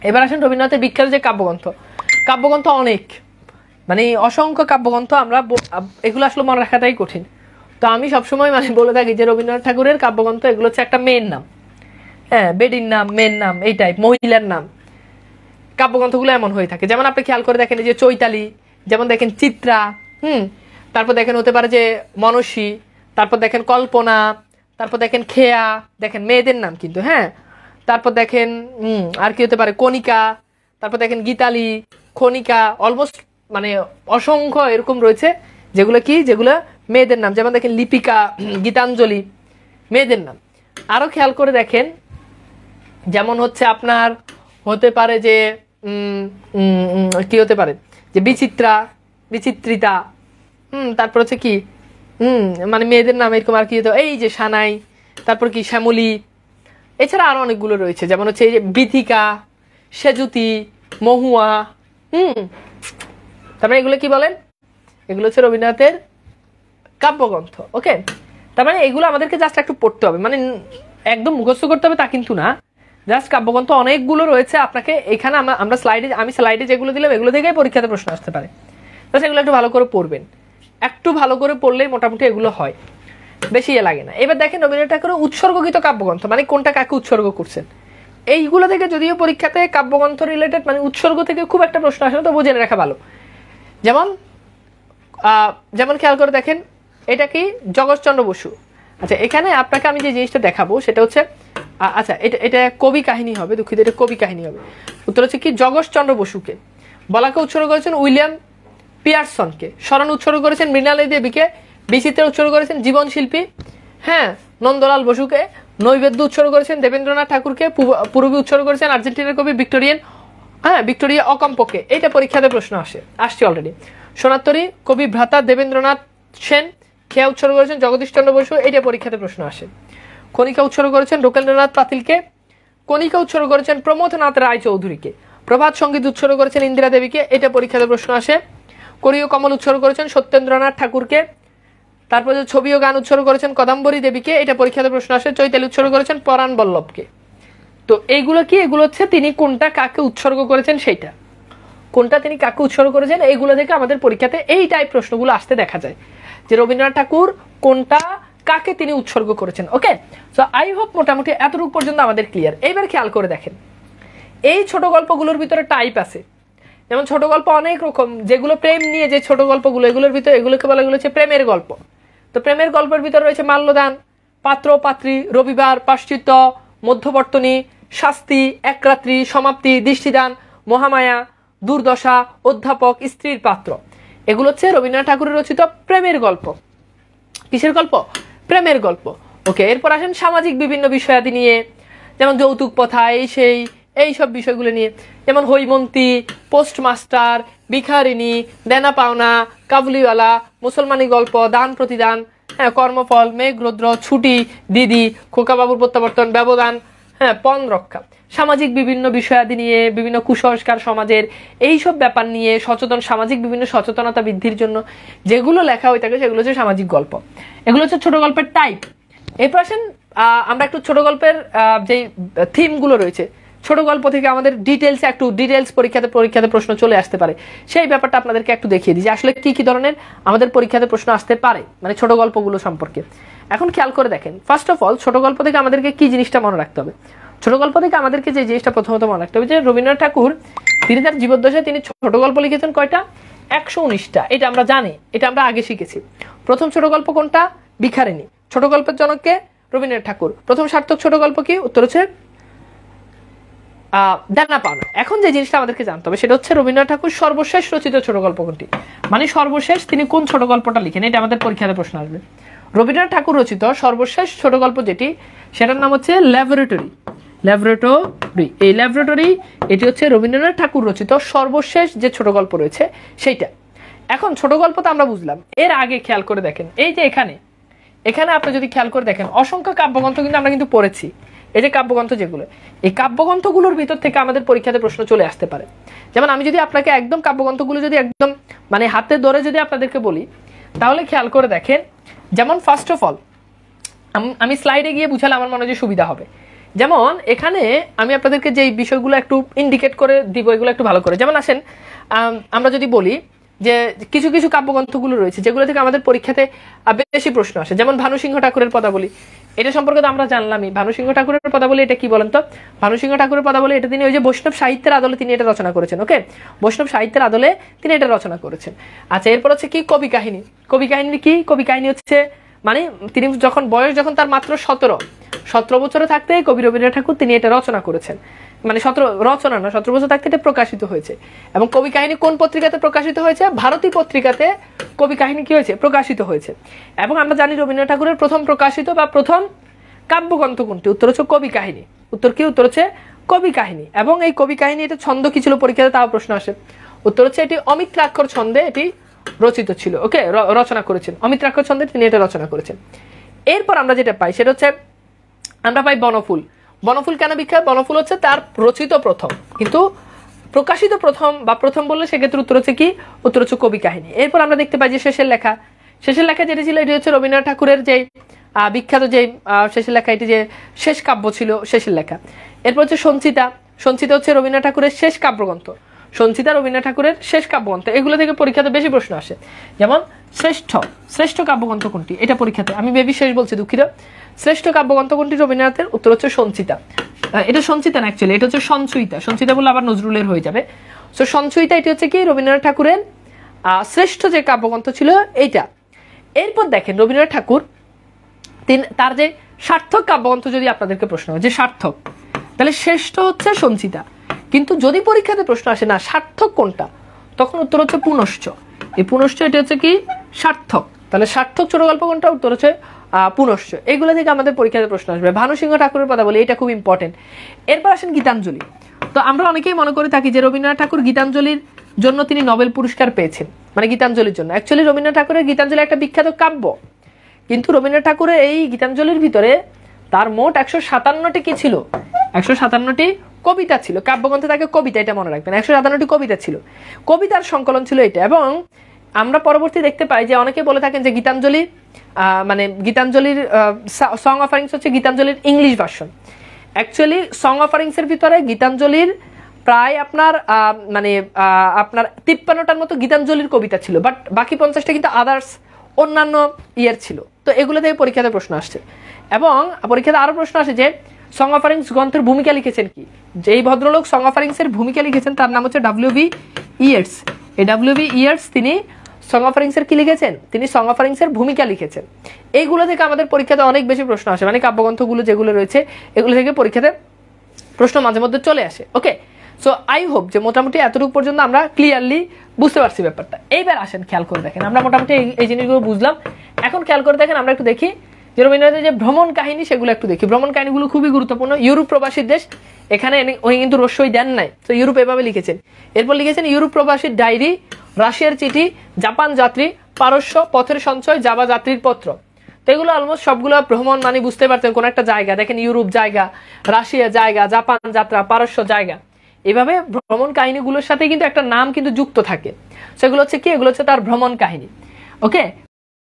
এবার আসেন রবীন্দ্রনাথের বিখ্যাত যে কাব্যগ্রন্থ, কাব্যগ্রন্থ অনেক, মানে অসংখ্য কাব্যগ্রন্থ, আমরা এগুলো আসলে মনে রাখাটাই কঠিন। তো আমি সবসময় মানে বলে থাকি যে রবীন্দ্রনাথ ঠাকুরের কাব্যগ্রন্থ এগুলো হচ্ছে একটা মেয়ের নাম, হ্যাঁ, বেডির নাম, মেয়ের নাম, এই টাইপ, মহিলার নাম। কাব্যগ্রন্থগুলো এমন হয়ে থাকে। যেমন আপনি খেয়াল করে দেখেন যে চৈতালি, যেমন দেখেন চিত্রা, তারপর দেখেন হতে পারে যে মনস্বী, তারপর দেখেন কল্পনা, তারপর দেখেন খেয়া, দেখেন মেয়েদের নাম কিন্তু, হ্যাঁ। তারপর দেখেন আর কি হতে পারে, কণিকা, তারপর দেখেন গীতালি, খনিকা, অলমোস্ট মানে অসংখ্য এরকম রয়েছে যেগুলো কি, যেগুলো মেয়েদের নাম। যেমন দেখেন লিপিকা, গীতাঞ্জলি, মেয়েদের নাম। আরো খেয়াল করে দেখেন যেমন হচ্ছে আপনার হতে পারে যে কি হতে পারে যে বিচিত্রা, বিচিত্রিতা, তারপর হচ্ছে কি মানে মেয়েদের নাম এরকম আর কি হতো, এই যে সানাই, তারপর কি শ্যামলী। এছাড়া আরো অনেকগুলো রয়েছে, যেমন হচ্ছে এই যে বিথিকা, সেজুতি, মহুয়া। তারপরে এগুলো কি বলেন, এগুলো হচ্ছে রবীন্দ্রনাথের কাব্যগ্রন্থ। ওকে, তার মানে এগুলো আমাদেরকে জাস্ট একটু পড়তে হবে, মানে একদম মুখস্থ করতে হবে তা কিন্তু না। জাস্ট কাব্যগ্রন্থ অনেকগুলো রয়েছে, আপনাকে এখানে আমি স্লাইডে যেগুলো দিলাম এগুলো থেকেই পরীক্ষাতে প্রশ্ন আসতে পারে। জাস্ট এগুলো একটু ভালো করে পড়বেন, একটু ভালো করে পড়লেই মোটামুটি এগুলো হয়, বেশি লাগে না। এবার দেখেন রবীন্দ্রনাথ ঠাকুরের উৎসর্গকৃত কাব্যগ্রন্থ, মানে কোনটা কাকে উৎসর্গ করছেন। এইগুলো থেকে যদিও পরীক্ষাতে কাব্যগ্রন্থ রিলেটেড মানে উৎসর্গ থেকে খুব একটা প্রশ্ন আসে না, তবুও জেনে রাখা ভালো। যেমন খেয়াল করে দেখেন এটা কি, জগৎচন্দ্র বসু। আচ্ছা, এখানে আপনাকে আমি যে জিনিসটা দেখাবো সেটা হচ্ছে, আচ্ছা এটা কবি কাহিনী হবে, দুঃখিত, এটা কবি কাহিনী হবে। উত্তর হচ্ছে কি, জগৎচন্দ্র বসুকে। বলাকে উৎসর্গ করেছেন উইলিয়াম পিয়ারসনকে, স্মরণ উৎসর্গ করেছেন মৃণালী দেবীকে, বিচিত্রা উৎসর্গ করেছেন জীবন শিল্পী, হ্যাঁ, নন্দলাল বসুকে, নৈবেদ্য উৎসর্গ করেছেন দেবেন্দ্রনাথ ঠাকুরকে, পূর্বী উৎসর্গ করেছেন আর্জেন্টিনার কবি ভিক্টোরিয়া অকম্পকে। এটা পরীক্ষাতে প্রশ্ন আসছে অলরেডি। সোনাত্তরী কবি ভ্রাতা দেবেন্দ্রনাথ সেন, খেয়া উৎসর্গ করেছেন জগদীশচন্দ্র বসু, এটা পরীক্ষাতে প্রশ্ন আসে। কণিকা উৎসর্গ করেছেন রবীন্দ্রনাথ পাতিলকে, কণিকা উৎসর্গ করেছেন প্রমথনাথ রায় চৌধুরীকে, প্রভাত সঙ্গীত উৎসর্গ করেছেন ইন্দিরা দেবীকে, এটা পরীক্ষাতে প্রশ্ন আসে। করিও কমল উৎসর্গ করেছেন সত্যেন্দ্রনাথ ঠাকুরকে, তারপর ছবি ও গান উৎসর্গ করেছেন কদম্বরী দেবীকে, এটা পরীক্ষাতে প্রশ্ন আসে। চৈতালি উৎসর্গ করেছেন পরাণ বল্লভকে। তো এইগুলো কি, এগুলো হচ্ছে তিনি কোনটা কাকে উৎসর্গ করেছেন, সেইটা কোনটা তিনি কাকে উৎসর্গ করেছেন, এইগুলো থেকে আমাদের পরীক্ষাতে এই টাইপ প্রশ্নগুলো আসতে দেখা যায় যে রবীন্দ্রনাথ ঠাকুর কোনটা কাকে তিনি উৎসর্গ করেছেন। ওকে, সো আই হোপ মোটামুটি এতটুকু পর্যন্ত আমাদের ক্লিয়ার। এইবার খেয়াল করে দেখেন এই ছোট গল্পগুলোর ভিতরে টাইপ আছে, যেমন ছোট গল্প অনেক রকম, যেগুলো প্রেম নিয়ে যে ছোট গল্পগুলো, এগুলোর ভিতরে এগুলোকে বলা এগুলো হচ্ছে প্রেমের গল্প। তো প্রেমের গল্পের ভিতরে রয়েছে মাল্যদান, পাত্র পাত্রী, রবিবার, পাশ্চিত্য, মধ্যবর্তনী, শাস্তি, এক রাত্রি, সমাপ্তি, দৃষ্টিদান, মহামায়া, দুর্দশা, অধ্যাপক, স্ত্রীর পাত্র। এগুলো হচ্ছে রবীন্দ্রনাথ ঠাকুরের রচিত প্রেমের গল্প। কিসের গল্প? প্রেমের গল্প। ওকে, এরপর আসেন সামাজিক বিভিন্ন বিষয়াদি নিয়ে, যেমন যৌতুক প্রথা, এই সব বিষয়গুলো নিয়ে, যেমন হৈমন্তী, পোস্টমাস্টার, ভিখারিণী, দেনা পাওনা, কাবুলিওয়ালা, মুসলমানি গল্প, দান প্রতিদান, হ্যাঁ, কর্মফল, মেঘরৌদ্র, ছুটি, দিদি, খোকাবাবুর প্রত্যাবর্তন, ব্যবধান, হ্যাঁ, পণ রক্ষা। সামাজিক বিভিন্ন বিষয়াদি নিয়ে, বিভিন্ন কুসংস্কার সমাজের এইসব ব্যাপার নিয়ে সচেতন, সামাজিক বিভিন্ন সচেতনতা বৃদ্ধির জন্য যেগুলো লেখা হয়ে থাকে সেগুলো হচ্ছে সামাজিক গল্প। এগুলো হচ্ছে ছোট গল্পের টাইপ। এরপর আসেন আমরা একটু ছোট গল্পের যে থিমগুলো রয়েছে, ছোট গল্প থেকে আমাদের ডিটেলস পরীক্ষাতে প্রশ্ন চলে আসতে পারে, সেই ব্যাপারটা আপনাদেরকে একটু দেখিয়ে দিই যে আসলে কি কি ধরনের আমাদের পরীক্ষাতে প্রশ্ন আসতে পারে মানে ছোট গল্পগুলো সম্পর্কে। এখন খেয়াল করে দেখেন, ফার্স্ট অফ অল ছোট গল্প থেকে আমাদেরকে কি জিনিসটা মনে রাখতে হবে। ছোট গল্প থেকে আমাদেরকে যে জিনিসটা প্রথমত মনে রাখতে হবে যে রবীন্দ্রনাথ ঠাকুর তিনি তার জীবদ্দশায় তিনি ছোট গল্প লিখেছেন কয়টা? 119টা। এটা আমরা জানি, এটা আমরা আগে শিখেছি। প্রথম ছোট গল্প কোনটা? ভিখারিণী। ছোট গল্পের জনককে? রবীন্দ্রনাথ ঠাকুর। প্রথম সার্থক ছোট গল্প কি? উত্তর হচ্ছে দেনা পাওনা। এখন যে জিনিসটা আমাদেরকে জানতে হবে সেটা হচ্ছে রবীন্দ্রনাথ ঠাকুর সর্বশেষ রচিত ছোট গল্প কোনটি, মানে সর্বশেষ তিনি কোন ছোট গল্পটা লিখেন, এটা আমাদের পরীক্ষাতে প্রশ্ন আসবে। রবীন্দ্রনাথ ঠাকুর রচিত সর্বশেষ ছোট গল্প যেটি, সেটার নাম হচ্ছে ল্যাবরেটরি। এই ল্যাবরেটরি এটি হচ্ছে রবীন্দ্রনাথ ঠাকুর রচিত সর্বশেষ যে ছোট গল্প রয়েছে সেইটা। এখন ছোট গল্প তো আমরা বুঝলাম, এর আগে খেয়াল করে দেখেন এই যে এখানে আপনি যদি খেয়াল করে দেখেন অসংখ্য কাব্যগ্রন্থ কিন্তু আমরা কিন্তু পড়েছি। এই যে কাব্যগ্রন্থ যেগুলো, এই কাব্যগ্রন্থগুলোর ভিতর থেকে আমাদের পরীক্ষাতে প্রশ্ন চলে আসতে পারে। যেমন আমি যদি আপনাকে একদম কাব্যগ্রন্থগুলো যদি একদম মানে হাতে ধরে যদি আপনাদেরকে বলি, তাহলে খেয়াল করে দেখেন, যেমন ফার্স্ট অফ অল আমি স্লাইডে গিয়ে বুঝালে আমার মনে হয় যে সুবিধা হবে। যেমন এখানে আমি আপনাদেরকে যে বিষয়গুলো একটু ইন্ডিকেট করে দিব, এগুলো একটু ভালো করে। যেমন আসেন আমরা যদি বলি যে কিছু কিছু কাব্যগ্রন্থগুলো রয়েছে যেগুলো থেকে আমাদের পরীক্ষাতে বেশি প্রশ্ন আসে, যেমন ভানুসিংহ ঠাকুরের পদাবলী। এটা সম্পর্কে তো আমরা জানলামই। ভানুসিংহ ঠাকুরের পদাবলী এটা কি বলেন তো? ভানুসিংহ ঠাকুরের পদাবলী এটা তিনি ওই যে বৈষ্ণব সাহিত্যের আদলে তিনি এটা রচনা করেছেন। ওকে, বৈষ্ণব সাহিত্যের আদলে তিনি এটা রচনা করেছেন। আচ্ছা, এরপর হচ্ছে কি কবি কাহিনী। কবি কাহিনী কি? কবি কাহিনী হচ্ছে মানে তিনি যখন বয়স যখন তার মাত্র 17 বছরে থাকতে কবি রবীন্দ্রনাথ ঠাকুর তিনি এটা রচনা করেছেন। মানে 17 বছর থাকতে এটা প্রকাশিত হয়েছে। এবং কবি কাহিনী কোন পত্রিকাতে প্রকাশিত হয়েছে? ভারতী পত্রিকাতে কবি কাহিনী কি হয়েছে? প্রকাশিত হয়েছে। এবং আমরা জানি রবীন্দ্রনাথ ঠাকুরের প্রথম প্রকাশিত বা প্রথম কাব্যগ্রন্থ কোনটি? উত্তর হচ্ছে কবি কাহিনী। উত্তর কি? উত্তর হচ্ছে কবি কাহিনী। এবং এই কবি কাহিনী এটা ছন্দ কি ছিল পরীক্ষাতে? তাও প্রশ্ন আসে। উত্তর হচ্ছে এটি অমিত্রাক্ষর ছন্দে এটি রচিত ছিল। ওকে, রচনা করেছেন অমিত্রাক্ষর ছন্দে তিনি এটা রচনা করেছেন। এরপর আমরা যেটা পাই সেটা হচ্ছে আমরা পাই বনফুল। বনফুল কেন বিখ্যাত? বনফুল হচ্ছে তার রচিত প্রথম, কিন্তু প্রকাশিত প্রথম বা প্রথম বললে সেক্ষেত্রে উত্তর হচ্ছে কি? উত্তর হচ্ছে কবি কাহিনী। এরপর আমরা দেখতে পাই যে শেষের লেখা। শেষের লেখা যেটি ছিল এটি হচ্ছে রবীন্দ্রনাথ ঠাকুরের যে বিখ্যাত যে শেষের লেখা, এটি যে শেষ কাব্য ছিল শেষের লেখা। এরপর হচ্ছে সঞ্চিতা। সঞ্চিতা হচ্ছে রবীন্দ্রনাথ ঠাকুরের শেষ কাব্যগ্রন্থ। সঞ্চিতা রবীন্দ্রনাথ ঠাকুরের শেষ কাব্যগ্রন্থ। এগুলো থেকে পরীক্ষাতে বেশি প্রশ্ন আসে। যেমন শ্রেষ্ঠ কাব্যগ্রন্থ কোনটি? এটা পরীক্ষাতে আমি বেবি শেষ বলছি, দুঃখিত। শ্রেষ্ঠ কাব্যগ্রন্থ কোনটি রবীন্দ্রনাথের? উত্তর হচ্ছে সঞ্চিতা। এটা সঞ্চিতা না, অ্যাকচুয়ালি এটা হচ্ছে সঞ্চয়িতা। সঞ্চিতা বললে আবার নজরুলের হয়ে যাবে। সো সঞ্চয়িতা এটি হচ্ছে কি? রবীন্দ্রনাথ ঠাকুরের শ্রেষ্ঠ যে কাব্যগ্রন্থ ছিল এইটা। এরপর দেখেন রবীন্দ্রনাথ ঠাকুর তার যে সার্থক কাব্যগ্রন্থ যদি আপনাদেরকে প্রশ্ন হয় যে সার্থক, তাহলে শ্রেষ্ঠ হচ্ছে সঞ্চিতা। কিন্তু যদি পরীক্ষাতে প্রশ্ন আসে না সার্থক কোনটা, তখন উত্তর হচ্ছে পুনশ্চ। এই পুনশ্চ এটা হচ্ছে কি? সার্থক। তাহলে সার্থক ছোট গল্প কোনটা? উত্তর হচ্ছে পুনশ্চ। এগুলো থেকে আমাদের পরীক্ষাতে প্রশ্ন আসবে। ভানুসিংহ ঠাকুরের কথা বলি, এটা খুব ইম্পর্টেন্ট। এরপর আসেন গীতাঞ্জলি। তো আমরা অনেকেই মনে করে থাকি যে রবীন্দ্রনাথ ঠাকুর গীতাঞ্জলির জন্য তিনি নোবেল পুরস্কার পেয়েছেন, মানে গীতাঞ্জলির জন্য। অ্যাকচুয়ালি রবীন্দ্রনাথ ঠাকুরের গীতাঞ্জলি একটা বিখ্যাত কাব্য, কিন্তু রবীন্দ্রনাথ ঠাকুরের এই গীতাঞ্জলির ভিতরে তার মোট 157টি কি ছিল? 157টি কবিতা ছিল। কাব্যগ্রন্থে তাকে কবিতা, এটা মনে রাখবেন, 157টি কবিতা ছিল। কবিতার সংকলন ছিল এটা। এবং আমরা পরবর্তী দেখতে পাই যে অনেকে বলে থাকেন যে গীতাঞ্জলি মানে গীতাঞ্জলির সং অফারিংস হচ্ছে গীতাঞ্জলির ইংলিশ ভার্সন। অ্যাকচুয়ালি সং অফারিংসের ভিতরে গীতাঞ্জলির প্রায় আপনার মানে আপনার 53টার মতো গীতাঞ্জলির কবিতা ছিল, বাট বাকি 50টা কিন্তু আদার্স অন্যান্য ইয়ের ছিল। তো এগুলো থেকে পরীক্ষাতে প্রশ্ন আসছে। এবং পরীক্ষাতে আরো প্রশ্ন আসে যে সং অফারিংস গ্রন্থের ভূমিকা লিখেছেন কি? যে এই ভদ্রলোক সং অফারিংসের ভূমিকা লিখেছেন তার নাম হচ্ছে ডব্লিউ.বি. ইয়েটস। এই ডব্লিউ.বি. ইয়েটস তিনি সং অফারিংসের কি লিখেছেন? তিনি সং অফারিংসের ভূমিকা লিখেছেন। এইগুলো থেকে আমাদের পরীক্ষাতে অনেক বেশি প্রশ্ন আসে, মানে কাব্যগ্রন্থগুলো যেগুলো রয়েছে এগুলো থেকে পরীক্ষাতে প্রশ্ন মাঝে মধ্যে চলে আসে। ওকে, সো আই হোপ যে মোটামুটি এতটুকু পর্যন্ত আমরা ক্লিয়ারলি বুঝতে পারছি ব্যাপারটা। এইবার আসেন খেয়াল করে দেখেন, আমরা মোটামুটি এই জিনিসগুলো বুঝলাম। এখন খেয়াল করে দেখেন আমরা একটু দেখি যে রবীন্দ্রনাথের যে ভ্রমণ কাহিনী সেগুলো একটু দেখি। ভ্রমণ কাহিনীগুলো খুবই গুরুত্বপূর্ণ। ইউরোপ প্রবাসী দেশ, এখানে উনি কিন্তু রস্যই দেন নাই, তো ইউরোপ এভাবে লিখেছেন। এরপর লিখেছেন ইউরোপ প্রবাসীর ডায়েরি, রাশিয়ার চিঠি, জাপান যাত্রী, পারস্য, পথের সঞ্চয়, জাভা যাত্রীর পত্র। তো এগুলো অলমোস্ট সবগুলো ভ্রমণ মানে বুঝতে পারতেন কোন একটা জায়গা। দেখেন ইউরোপ জায়গা, রাশিয়া জায়গা, জাপান যাত্রা, পারস্য জায়গা। এভাবে ভ্রমণ কাহিনীগুলোর সাথে কিন্তু একটা নাম কিন্তু যুক্ত থাকে। সেগুলো হচ্ছে কি? এগুলো হচ্ছে তার ভ্রমণ কাহিনী। ওকে,